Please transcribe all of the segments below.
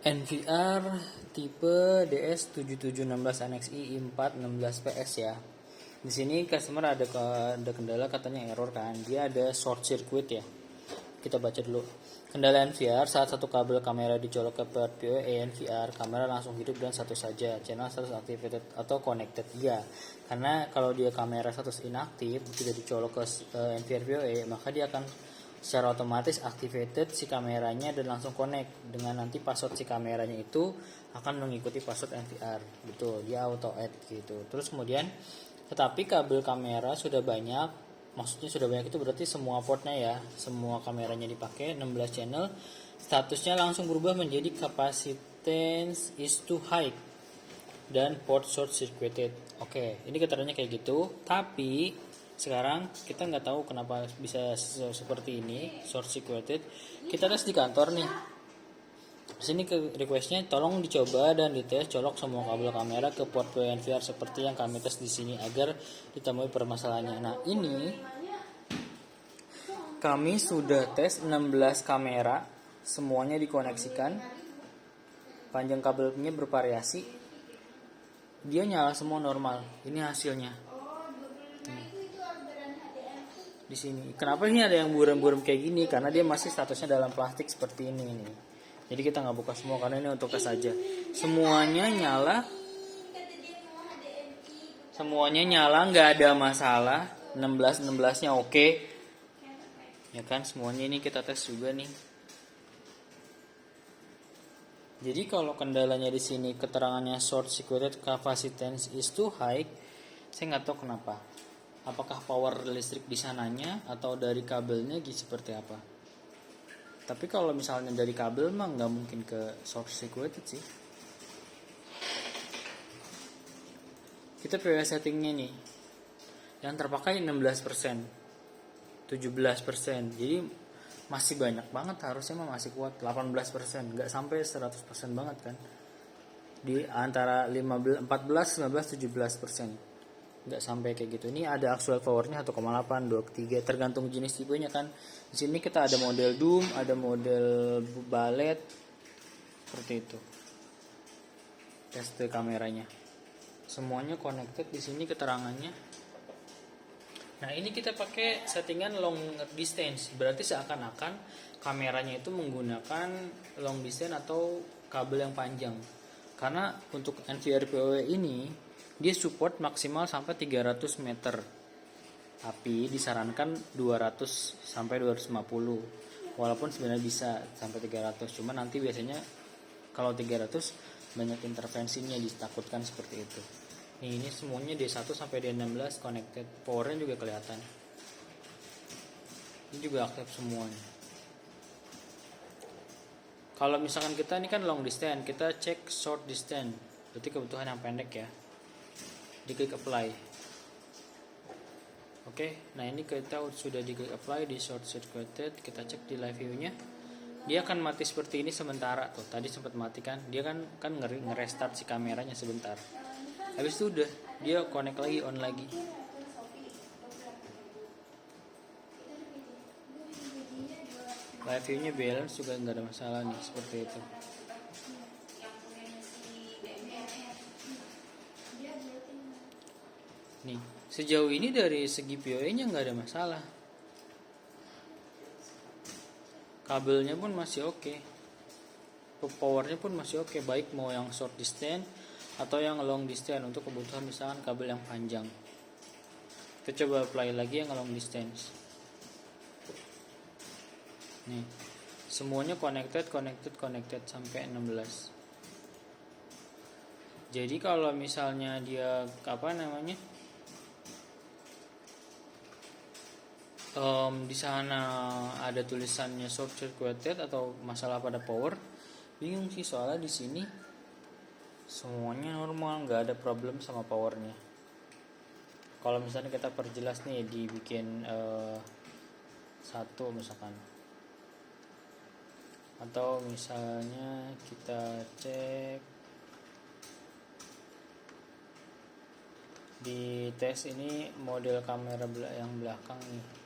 NVR tipe DS7716 NXi i4 16PS ya. Di sini customer ada kendala, katanya error kan. Dia ada short circuit ya. Kita baca dulu. Kendala NVR saat satu kabel kamera dicolok ke port PoE NVR, kamera langsung hidup dan satu saja. Channel status activated atau connected. Iya. Karena kalau dia kamera status inaktif, tidak dicolok ke NVR PoE, maka dia akan secara otomatis activated si kameranya dan langsung connect dengan nanti password si kameranya itu akan mengikuti password NVR. Betul, dia auto add gitu. Terus kemudian tetapi kabel kamera sudah banyak, maksudnya sudah banyak itu berarti semua portnya ya, semua kameranya dipakai 16 channel, statusnya langsung berubah menjadi capacitance is too high dan port short circuited. Oke, ini keterangannya kayak gitu, tapi sekarang kita nggak tahu kenapa bisa seperti ini short circuited. Kita tes di kantor nih. Sini ke requestnya tolong dicoba dan dites colok semua kabel kamera ke port PoE seperti yang kami tes di sini agar ditemui permasalahannya. Nah, ini kami sudah tes 16 kamera, semuanya dikoneksikan. Panjang kabelnya bervariasi. Dia nyala semua normal. Ini hasilnya. Di sini. Kenapa ini ada yang buram-buram kayak gini? Karena dia masih statusnya dalam plastik seperti ini nih. Jadi kita nggak buka semua karena ini untuk tes saja. Semuanya nyala. Semuanya nyala, nggak ada masalah. 16-16-nya oke. Ya kan, semuanya ini kita tes juga nih. Jadi kalau kendalanya di sini keterangannya short circuited capacitance is too high, saya nggak tahu kenapa. Apakah power listrik di sananya atau dari kabelnya seperti apa? Tapi kalau misalnya dari kabel mah nggak mungkin ke short circuited sih. Kita PoE settingnya nih, yang terpakai 16%, 17%. Jadi masih banyak banget, harusnya mah masih kuat 18%, nggak sampai 100% banget kan. Di antara 15, 14, 19, 17%. Nggak sampai kayak gitu. Ini ada actual powernya 1,8, 2,3 tergantung jenis tipenya kan. Di sini kita ada model Doom, ada model Ballet seperti itu. Test kameranya. Semuanya connected di sini keterangannya. Nah, ini kita pakai settingan long distance. Berarti seakan-akan kameranya itu menggunakan long distance atau kabel yang panjang. Karena untuk NVR PoE ini dia support maksimal sampai 300 meter. Tapi disarankan 200 sampai 250. Walaupun sebenarnya bisa sampai 300, cuma nanti biasanya kalau 300 banyak intervensinya, ditakutkan seperti itu. Ini semuanya D1 sampai D16 connected. Powernya juga kelihatan. Ini juga aktif semuanya. Kalau misalkan kita ini kan long distance, kita cek short distance. Berarti kebutuhan yang pendek ya. Diklik apply. Oke, nah ini kita sudah diklik apply di short circuited. Kita cek di live view-nya. Dia akan mati seperti ini sementara tuh. Tadi sempat mati kan. Dia kan nge-restart si kameranya sebentar. Habis itu udah dia connect lagi, on lagi. Live view-nya balance juga nggak ada masalah nih, seperti itu. Nih, sejauh ini dari segi PoE-nya nggak ada masalah. Kabelnya pun masih oke. Powernya pun masih oke, baik mau yang short distance atau yang long distance untuk kebutuhan misalkan kabel yang panjang. Kita coba apply lagi yang long distance. Nih, semuanya connected sampai 16. Jadi kalau misalnya dia di sana ada tulisannya short circuited atau masalah pada power, bingung sih soalnya di sini semuanya normal, nggak ada problem sama powernya. Kalau misalnya kita perjelas nih, dibikin satu misalkan, atau misalnya kita cek di tes ini model kamera yang belakang nih.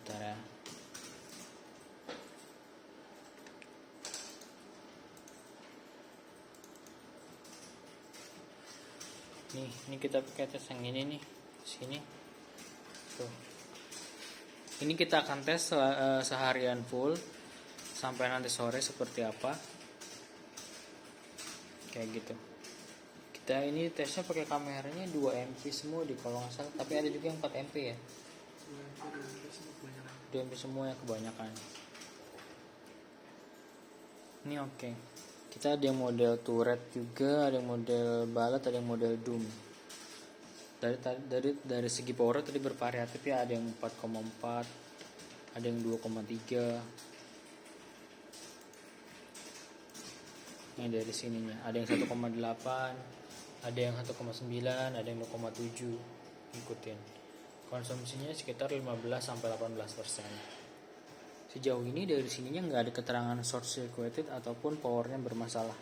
bentar ya. Ini kita pakai tes yang ini nih, sini. Tuh. Ini kita akan tes seharian full sampai nanti sore seperti apa. Kayak gitu. Kita ini tesnya pakai kameranya 2 MP semua di kalau nggak salah, tapi ada juga yang 4 MP ya. 2 MP semua yang kebanyakan. Ini oke. Kita ada yang model turret juga, ada yang model balet, ada yang model doom. Dari segi power tadi bervariatif ya, ada yang 4,4, ada yang 2,3. Ini dari sininya, ada yang 1,8, ada yang 1,9, ada yang 2,7. Ikutin. Konsumsinya sekitar 15-18%. Sejauh ini dari sininya nggak ada keterangan short circuited ataupun powernya bermasalah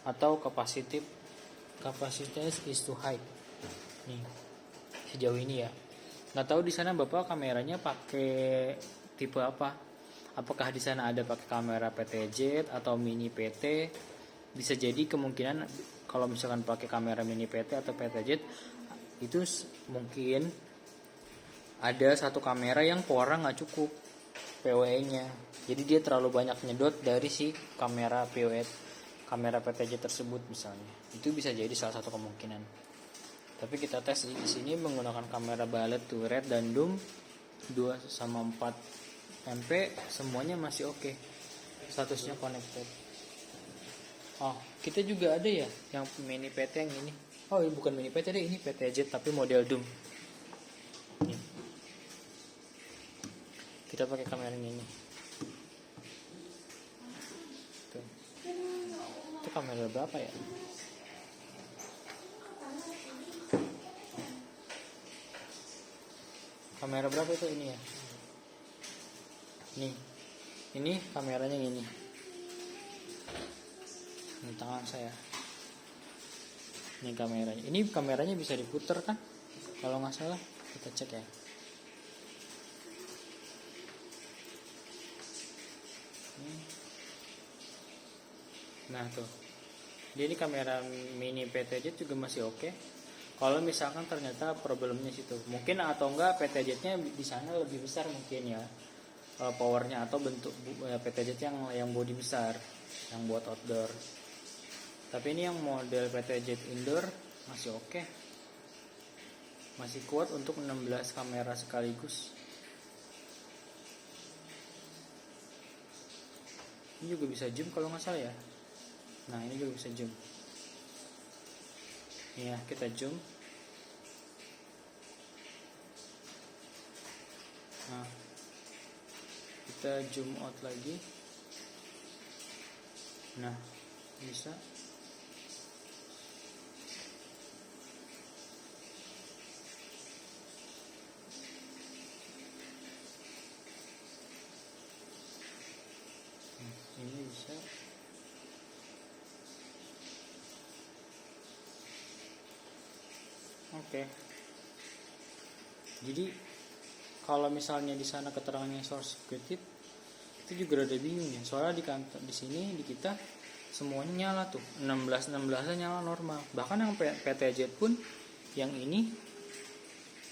atau kapasitas is too high. Nih sejauh ini ya. Nggak tahu di sana bapak kameranya pakai tipe apa? Apakah di sana ada pakai kamera PTZ atau mini PT? Bisa jadi kemungkinan kalau misalkan pakai kamera mini PT atau PTZ itu mungkin ada satu kamera yang powernya nggak cukup PoE-nya, jadi dia terlalu banyak nyedot dari si kamera PoE, kamera PTZ tersebut misalnya. Itu bisa jadi salah satu kemungkinan. Tapi kita tes di sini menggunakan kamera balet, turret dan doom 2/4 MP semuanya masih oke. Statusnya connected. Oh, kita juga ada ya yang mini PT yang ini. Oh, ini bukan mini PT deh, ini PTZ tapi model doom. Nih. Kita pakai kamera yang ini. Tuh. Itu kamera berapa ya? Kamera berapa itu ini ya? Nih. Ini kameranya yang ini. Ini tangan saya. Ini kameranya. Ini kameranya bisa diputar kan? Kalau nggak salah, kita cek ya. Nah tuh, jadi kamera mini PTZ juga masih oke. Kalau misalkan ternyata problemnya situ, mungkin atau enggak PTZ-nya di sana lebih besar mungkin ya, powernya atau bentuk PTZ yang body besar, yang buat outdoor. Tapi ini yang model PTZ indoor masih oke, masih kuat untuk 16 kamera sekaligus. Ini juga bisa zoom kalau nggak salah ya. Nah ini juga bisa zoom. Ya kita zoom. Nah kita zoom out lagi. Nah bisa. Ini bisa. Oke. Jadi kalau misalnya di sana keterangannya short circuited itu juga rada bingung ya. Soalnya di kantor di sini di kita semuanya nyala tuh. 16 nyala normal. Bahkan yang PTZ pun yang ini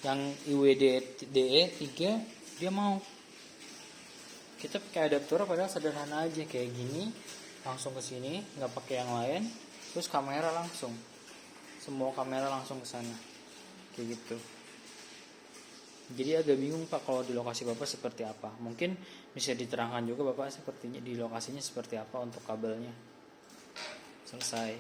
yang IWD DE 3 dia mau. Kita pakai adaptor padahal sederhana aja kayak gini, langsung ke sini, nggak pakai yang lain, terus kamera langsung, semua kamera langsung ke sana, kayak gitu. Jadi agak bingung Pak kalau di lokasi Bapak seperti apa. Mungkin bisa diterangkan juga Bapak sepertinya di lokasinya seperti apa untuk kabelnya. Selesai.